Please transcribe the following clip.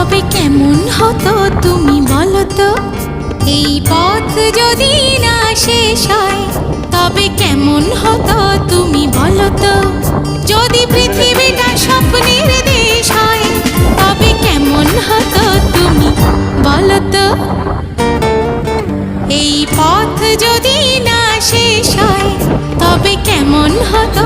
তবে কেমন হতো তুমি বলো তো? এই পথ যদি না শেষ হয় তবে কেমন হতো তুমি বলো তো? যদি পৃথিবীটা স্বপ্নের দেশ হয় তবে কেমন হতো তুমি বলো তো? এই পথ যদি না শেষ হয় তবে কেমন হতো